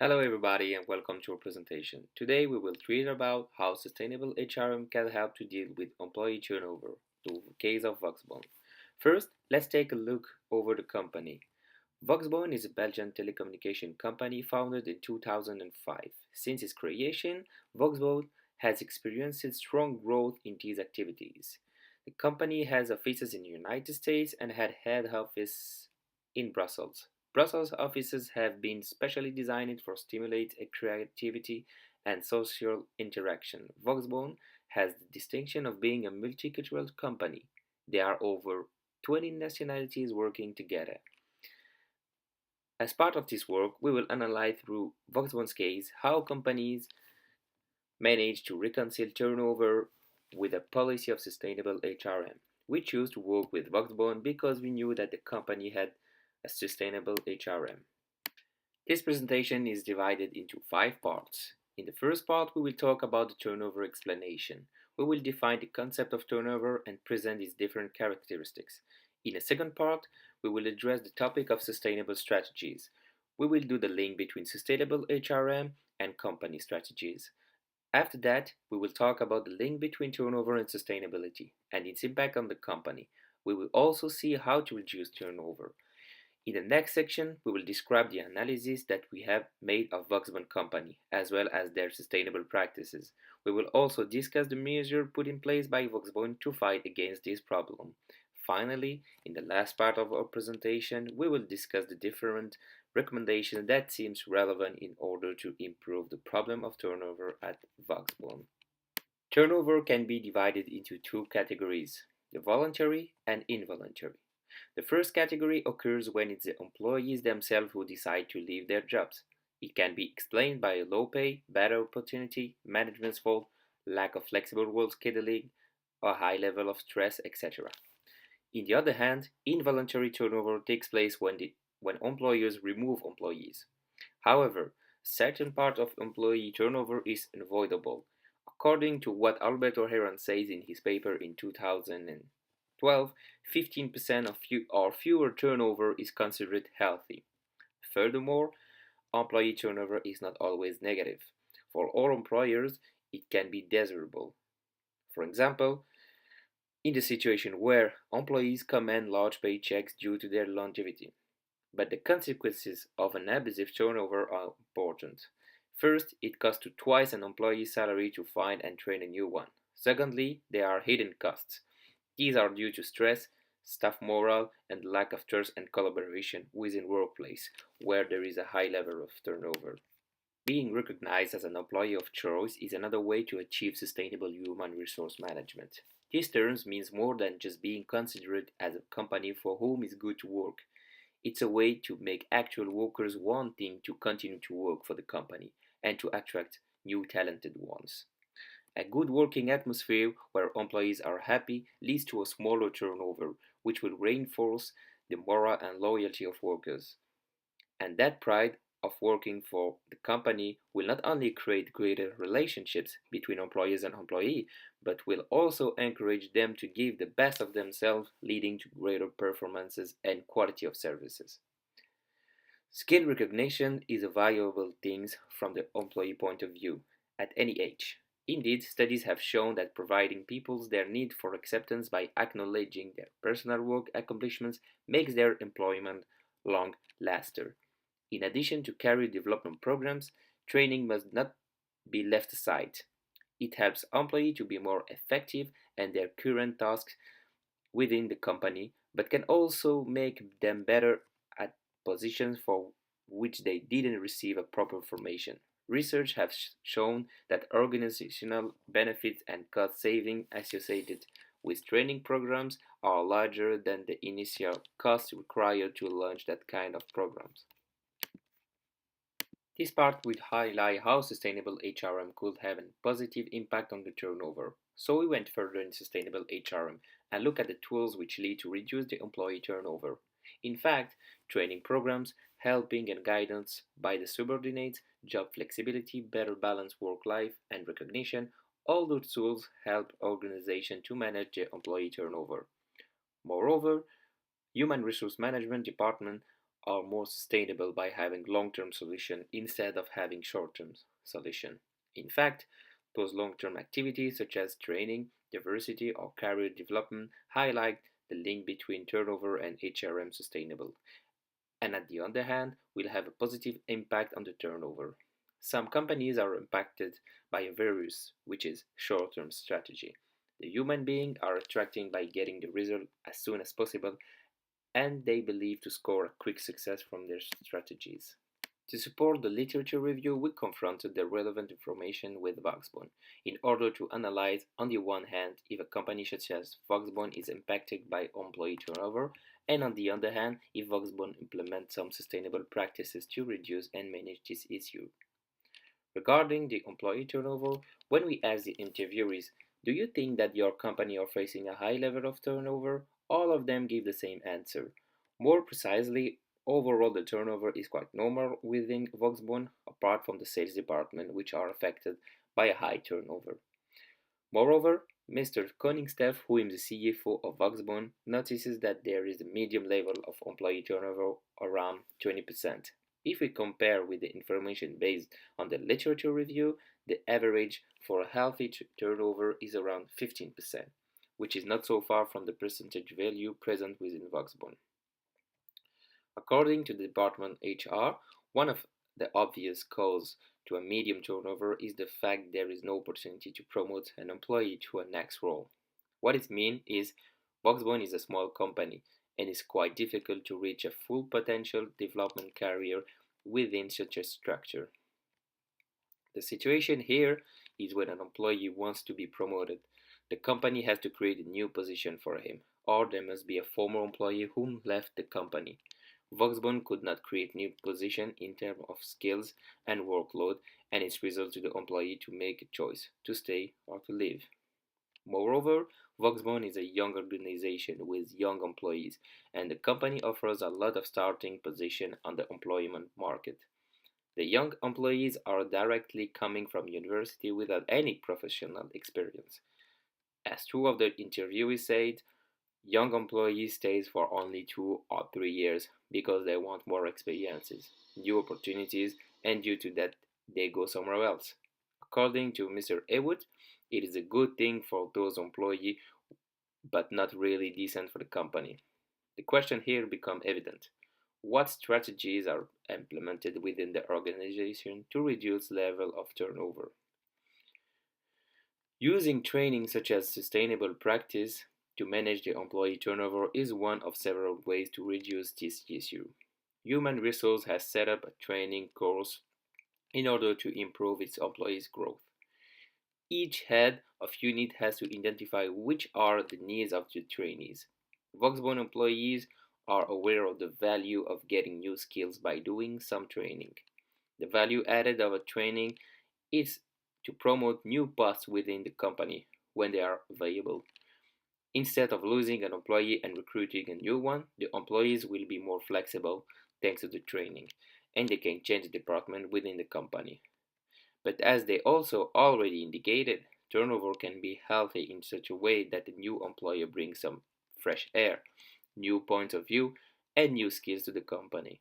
Hello everybody and welcome to our presentation. Today we will read about how sustainable HRM can help to deal with employee turnover, the case of voxbone. First, let's take a look over the company. Voxbone is a Belgian telecommunication company founded in 2005. Since its creation, Voxbone has experienced strong growth in these activities. The company has offices in the United States and had head office in Brussels. Brussels offices have been specially designed for stimulate creativity and social interaction. Voxbone has the distinction of being a multicultural company. There are over 20 nationalities working together. As part of this work, we will analyze through Voxbone's case how companies manage to reconcile turnover with a policy of sustainable HRM. We choose to work with Voxbone because we knew that the company had a sustainable HRM. This presentation is divided into 5 parts. In the first part, we will talk about the turnover explanation. We will define the concept of turnover and present its different characteristics. In the second part, we will address the topic of sustainable strategies. We will do the link between sustainable HRM and company strategies. After that, we will talk about the link between turnover and sustainability and its impact on the company. We will also see how to reduce turnover. In the next section, we will describe the analysis that we have made of Voxbone Company, as well as their sustainable practices. We will also discuss the measures put in place by Voxbone to fight against this problem. Finally, in the last part of our presentation, we will discuss the different recommendations that seems relevant in order to improve the problem of turnover at Voxbone. Turnover can be divided into 2 categories, the voluntary and involuntary. The first category occurs when it's the employees themselves who decide to leave their jobs. It can be explained by low pay, bad opportunity, management's fault, lack of flexible work scheduling, a high level of stress, etc. On the other hand, involuntary turnover takes place when employers remove employees. However, a certain part of employee turnover is unavoidable. According to what Alberto Heron says in his paper in 2012, 15% or fewer turnover is considered healthy. Furthermore, employee turnover is not always negative. For all employers, it can be desirable. For example, in the situation where employees command large paychecks due to their longevity. But the consequences of an abusive turnover are important. First, it costs twice an employee's salary to find and train a new one. Secondly, there are hidden costs. These are due to stress, staff morale, and lack of trust and collaboration within workplace, where there is a high level of turnover. Being recognized as an employee of choice is another way to achieve sustainable human resource management. This term means more than just being considered as a company for whom it's good to work. It's a way to make actual workers wanting to continue to work for the company and to attract new talented ones. A good working atmosphere where employees are happy leads to a smaller turnover, which will reinforce the morale and loyalty of workers. And that pride of working for the company will not only create greater relationships between employees and employee, but will also encourage them to give the best of themselves, leading to greater performances and quality of services. Skill recognition is a valuable thing from the employee point of view, at any age. Indeed, studies have shown that providing people their need for acceptance by acknowledging their personal work accomplishments makes their employment long lasting. In addition to career development programs, training must not be left aside. It helps employees to be more effective in their current tasks within the company, but can also make them better at positions for which they didn't receive a proper formation. Research has shown that organizational benefits and cost saving associated with training programs are larger than the initial costs required to launch that kind of programs. This part would highlight how sustainable HRM could have a positive impact on the turnover. So we went further in sustainable HRM and looked at the tools which lead to reduce the employee turnover. In fact, training programs, helping and guidance by the subordinates, job flexibility, better balanced work-life, and recognition, all those tools help organizations to manage their employee turnover. Moreover, human resource management departments are more sustainable by having long-term solution instead of having short-term solution. In fact, those long-term activities such as training, diversity, or career development highlight the link between turnover and HRM sustainable, and at the other hand, will have a positive impact on the turnover. Some companies are impacted by a virus, which is short-term strategy. The human beings are attracting by getting the result as soon as possible, and they believe to score a quick success from their strategies. To support the literature review, we confronted the relevant information with voxbone in order to analyze, on the one hand, if a company such as voxbone is impacted by employee turnover, and on the other hand, if voxbone implements some sustainable practices to reduce and manage this issue. Regarding the employee turnover, when we asked the interviewees, do you think that your company are facing a high level of turnover? All of them gave the same answer. More precisely, overall the turnover is quite normal within Voxbone, apart from the sales department, which are affected by a high turnover. Moreover, Mr. Koningsteff, who is the CFO of Voxbone, notices that there is a medium level of employee turnover around 20%. If we compare with the information based on the literature review, the average for a healthy turnover is around 15%, which is not so far from the percentage value present within Voxbone. According to the department HR, one of the obvious causes to a medium turnover is the fact there is no opportunity to promote an employee to a next role. What it means is Voxbone is a small company and it's quite difficult to reach a full potential development career within such a structure. The situation here is when an employee wants to be promoted. The company has to create a new position for him, or there must be a former employee whom left the company. Voxbone could not create new position in terms of skills and workload, and it results to the employee to make a choice to stay or to leave. Moreover, Voxbone is a young organization with young employees, and the company offers a lot of starting position on the employment market. The young employees are directly coming from university without any professional experience. As two of the interviewees said, young employees stays for only 2 or 3 years because they want more experiences, new opportunities, and due to that they go somewhere else. According to Mr. Ewood, it is a good thing for those employees but not really decent for the company. The question here becomes evident. What strategies are implemented within the organization to reduce level of turnover? Using training such as sustainable practice to manage the employee turnover is one of several ways to reduce this issue. Human Resources has set up a training course in order to improve its employees' growth. Each head of unit has to identify which are the needs of the trainees. Voxbone employees are aware of the value of getting new skills by doing some training. The value added of a training is to promote new paths within the company when they are available. Instead of losing an employee and recruiting a new one, the employees will be more flexible thanks to the training, and they can change the department within the company. But as they also already indicated, turnover can be healthy in such a way that the new employer brings some fresh air, new points of view, and new skills to the company.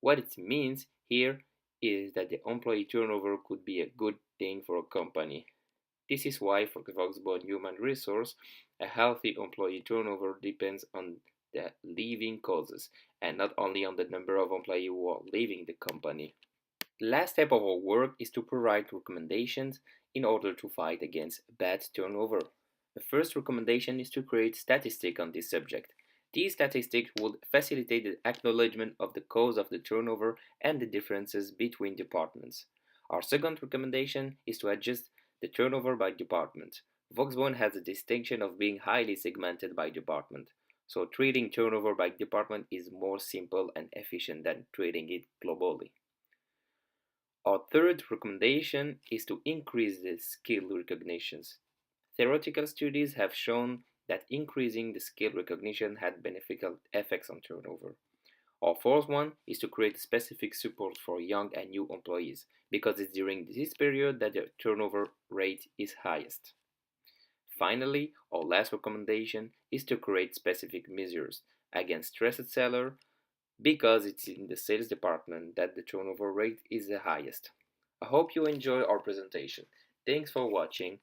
What it means here is that the employee turnover could be a good thing for a company. This is why for Voxbone Human Resource, a healthy employee turnover depends on the leaving causes and not only on the number of employees who are leaving the company. The last step of our work is to provide recommendations in order to fight against bad turnover. The first recommendation is to create statistics on this subject. These statistics would facilitate the acknowledgement of the cause of the turnover and the differences between departments. Our second recommendation is to adjust the turnover by department. Voxbone has the distinction of being highly segmented by department, so treating turnover by department is more simple and efficient than treating it globally. Our third recommendation is to increase the skill recognitions. Theoretical studies have shown that increasing the skill recognition had beneficial effects on turnover. Our fourth one is to create specific support for young and new employees because it's during this period that the turnover rate is highest. Finally, our last recommendation is to create specific measures against stressed seller because it's in the sales department that the turnover rate is the highest. I hope you enjoy our presentation. Thanks for watching.